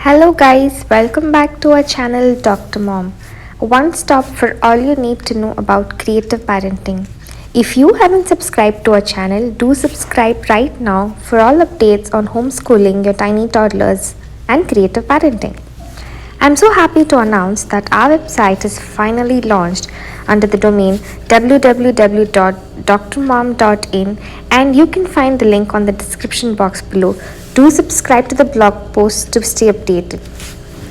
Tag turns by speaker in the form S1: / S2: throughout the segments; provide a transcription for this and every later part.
S1: Hello guys, welcome back to our channel Dr. Mom, a one stop for all you need to know about creative parenting. If you haven't subscribed to our channel, do subscribe right now for all updates on homeschooling your tiny toddlers and creative parenting. I'm so happy to announce that our website is finally launched under the domain www.drmom.in, and you can find the link on the description box below. Do subscribe to the blog post to stay updated.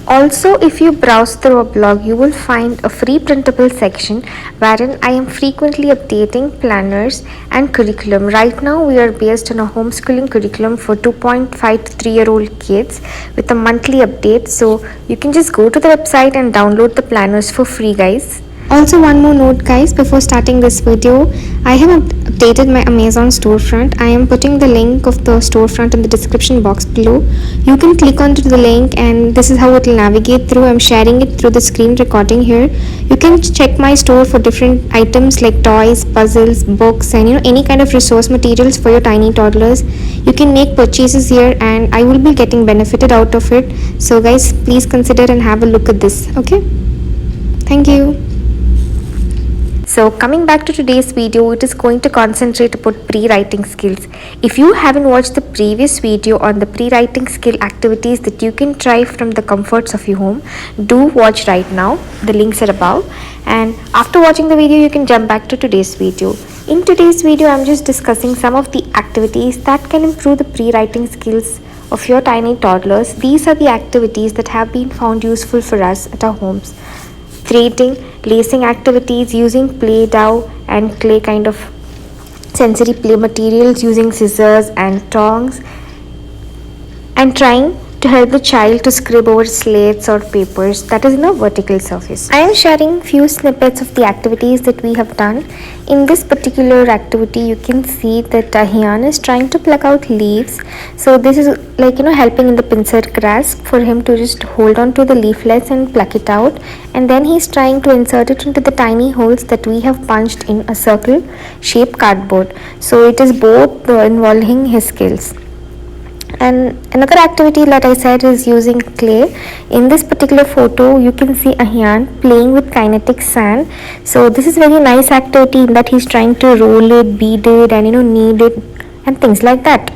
S1: Also, if you browse through our blog, you will find a free printable section wherein I am frequently updating planners and curriculum. Right now, we are based on a homeschooling curriculum for 2.5 to 3-year-old kids with a monthly update. So you can just go to the website and download the planners for free, guys. Also, one more note guys, before starting this video, I have updated my Amazon storefront. I am putting the link of the storefront in the description box below. You can click onto the link and this is how it will navigate through. I'm sharing it through the screen recording here. You can check my store for different items like toys, puzzles, books, and any kind of resource materials for your tiny toddlers. You can make purchases here and I will be getting benefited out of it. So guys, please consider and have a look at this. Okay, thank you. So coming back to today's video, it is going to concentrate about pre-writing skills. If you haven't watched the previous video on the pre-writing skill activities that you can try from the comforts of your home, do watch right now. The links are above. And after watching the video, you can jump back to today's video. In today's video, I'm just discussing some of the activities that can improve the pre-writing skills of your tiny toddlers. These are the activities that have been found useful for us at our homes. Creating lacing activities using play doh and clay kind of sensory play materials using scissors and tongs, and trying to help the child to scribble over slates or papers that is in a vertical surface. I am sharing few snippets of the activities that we have done. In this particular activity, you can see that Ahyan is trying to pluck out leaves. So this is like helping in the pincer grasp for him to just hold on to the leaflets and pluck it out, and then he's trying to insert it into the tiny holes that we have punched in a circle shaped cardboard. So it is both involving his skills. And another activity that I said is using clay. In this particular photo, you can see Ahyan playing with kinetic sand. So this is very nice activity in that he's trying to roll it, bead it, and knead it and things like that.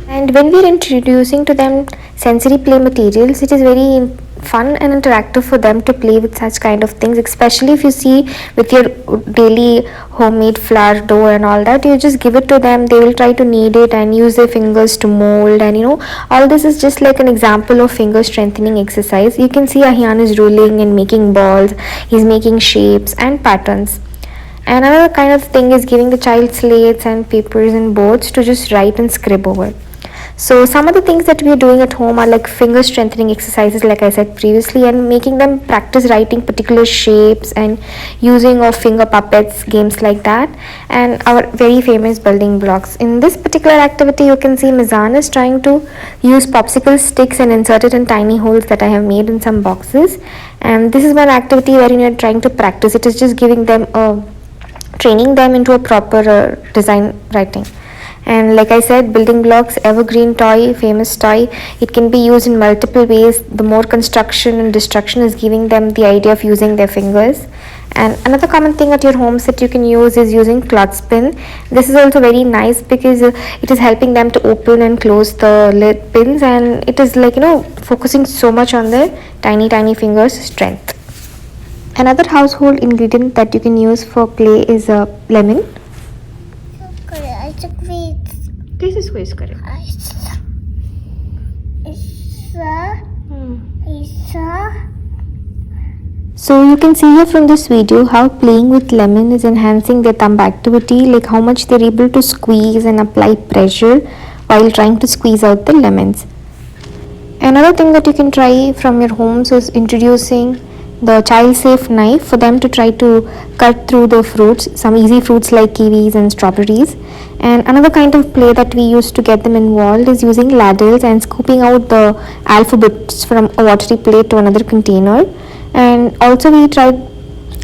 S1: And when we're introducing to them sensory play materials, it is very fun and interactive for them to play with such kind of things, especially if you see with your daily homemade flour dough and all that. You just give it to them, they will try to knead it and use their fingers to mold, and all this is just like an example of finger strengthening exercise. You can see Ahyan is rolling and making balls, he's making shapes and patterns. And another kind of thing is giving the child slates and papers and boards to just write and scribble over. So some of the things that we are doing at home are like finger strengthening exercises, like I said previously, and making them practice writing particular shapes and using of finger puppets, games like that, and our very famous building blocks. In this particular activity, you can see Mizan is trying to use popsicle sticks and insert it in tiny holes that I have made in some boxes. And this is one activity wherein you're trying to practice. It is just giving them training them into a proper design writing. And like I said, building blocks, evergreen toy, famous toy, it can be used in multiple ways. The more construction and destruction is giving them the idea of using their fingers. And another common thing at your homes that you can use is using clothespin. This is also very nice because it is helping them to open and close the lid pins, and it is like focusing so much on their tiny fingers strength. Another household ingredient that you can use for play is lemon. कैसे squeeze करें? So you can see here from this video how playing with lemon is enhancing their thumb activity, like how much they're able to squeeze and apply pressure while trying to squeeze out the lemons. Another thing that you can try from your homes is introducing the child safe knife for them to try to cut through the fruits, some easy fruits like kiwis and strawberries. And another kind of play that we use to get them involved is using ladles and scooping out the alphabets from a watery plate to another container. And also we try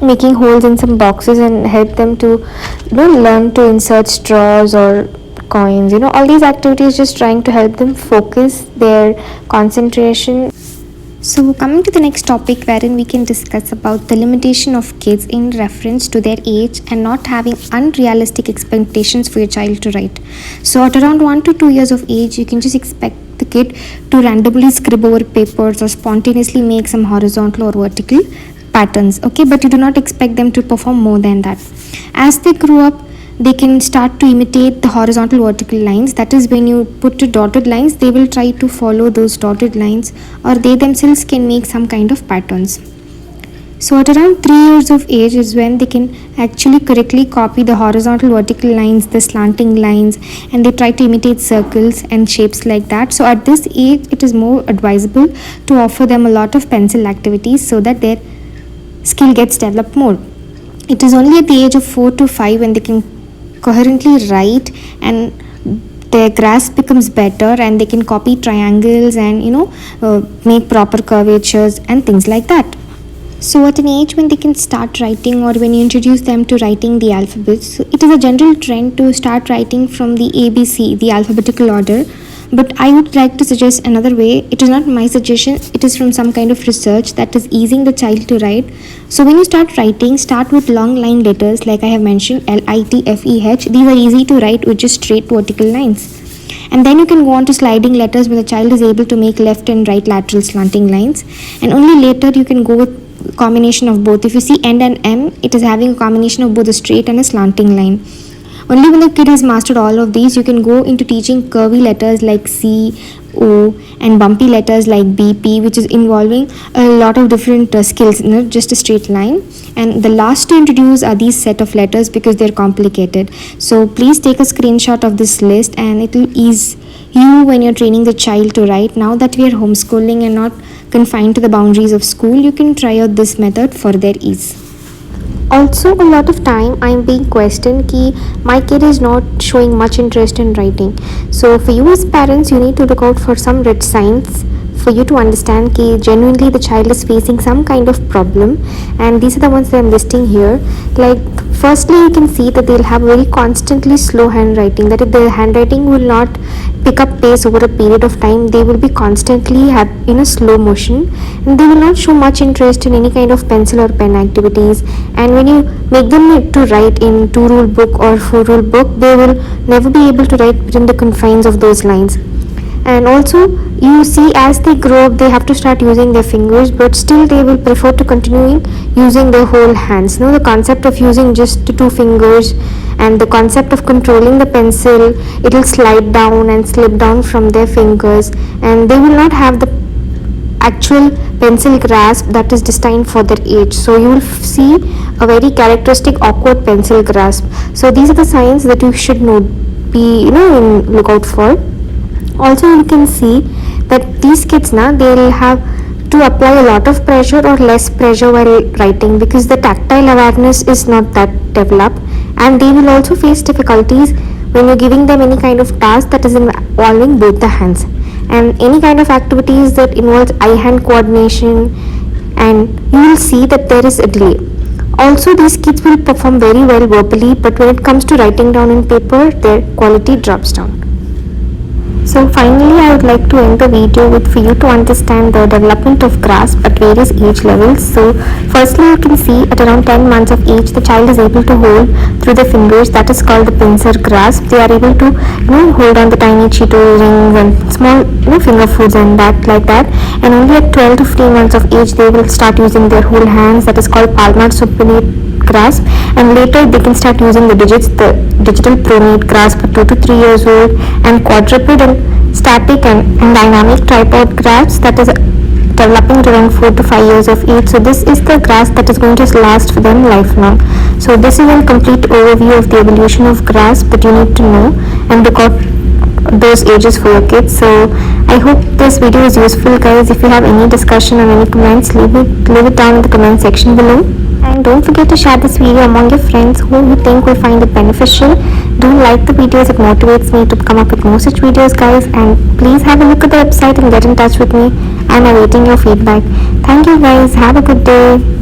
S1: making holes in some boxes and help them to learn to insert straws or coins. All these activities just trying to help them focus their concentration. So coming to the next topic, wherein we can discuss about the limitation of kids in reference to their age and not having unrealistic expectations for your child to write. So at around 1 to 2 years of age, you can just expect the kid to randomly scribble over papers or spontaneously make some horizontal or vertical patterns. Okay, but you do not expect them to perform more than that. As they grow up, they can start to imitate the horizontal vertical lines. That is, when you put the dotted lines, they will try to follow those dotted lines, or they themselves can make some kind of patterns. So at around 3 years of age is when they can actually correctly copy the horizontal vertical lines, the slanting lines, and they try to imitate circles and shapes like that. So at this age, it is more advisable to offer them a lot of pencil activities so that their skill gets developed more. It is only at the age of 4 to 5 when they can coherently write and their grasp becomes better, and they can copy triangles and make proper curvatures and things like that. So at an age when they can start writing, or when you introduce them to writing the alphabets, it is a general trend to start writing from the ABC, the alphabetical order. But I would like to suggest another way. It is not my suggestion, it is from some kind of research that is easing the child to write. So when you start writing, start with long line letters like I have mentioned, LITFEH. These are easy to write with just straight vertical lines. And then you can go on to sliding letters when the child is able to make left and right lateral slanting lines. And only later you can go with combination of both. If you see N and M, it is having a combination of both a straight and a slanting line. Only when the kid has mastered all of these, you can go into teaching curvy letters like C, O, and bumpy letters like B, P, which is involving a lot of different skills, not just a straight line. And the last to introduce are these set of letters because they're complicated. So please take a screenshot of this list, and it will ease you when you're training the child to write. Now that we are homeschooling and not confined to the boundaries of school, you can try out this method for their ease. Also, a lot of time I'm being questioned ki my kid is not showing much interest in writing. So for you as parents, you need to look out for some red signs for you to understand ki genuinely the child is facing some kind of problem, and these are the ones that I'm listing here. Like, firstly, you can see that they'll have very constantly slow handwriting, that if their handwriting will not pick up pace over a period of time, they will be constantly in a slow motion, and they will not show much interest in any kind of pencil or pen activities. And when you make them to write in 2-rule book or 4-rule book, they will never be able to write within the confines of those lines. And also, you see, as they grow up, they have to start using their fingers, but still they will prefer to continuing using their whole hands. The concept of using just 2 fingers and the concept of controlling the pencil, it will slide down and slip down from their fingers, and they will not have the actual pencil grasp that is destined for their age. So you will see a very characteristic awkward pencil grasp. So these are the signs that you should look out for. Also, you can see that these kids they'll have to apply a lot of pressure or less pressure while writing, because the tactile awareness is not that developed, and they will also face difficulties when you're giving them any kind of task that is involving both the hands, and any kind of activities that involves eye-hand coordination, and you will see that there is a delay. Also, these kids will perform very well verbally, but when it comes to writing down in paper, their quality drops down. So finally, I would like to end the video with for you to understand the development of grasp at various age levels. So firstly, you can see at around 10 months of age, the child is able to hold through the fingers, that is called the pincer grasp. They are able to hold on the tiny Cheeto rings and small finger foods and that like that. And only at 12 to 15 months of age, they will start using their whole hands, that is called palmar supinate grasp, and later they can start using the digits, the digital pronate grasp at 2 to 3 years old, and quadruped and static and dynamic tripod grasp that is developing around 4 to 5 years of age. So this is the grasp that is going to last for them lifelong. So this is a complete overview of the evolution of grasp that you need to know and look out those ages for your kids. So I hope this video is useful, guys. If you have any discussion or any comments, leave it down in the comment section below. And don't forget to share this video among your friends who you think will find it beneficial. Do like the videos, it motivates me to come up with more such videos, guys. And please have a look at the website and get in touch with me. I'm awaiting your feedback. Thank you, guys. Have a good day.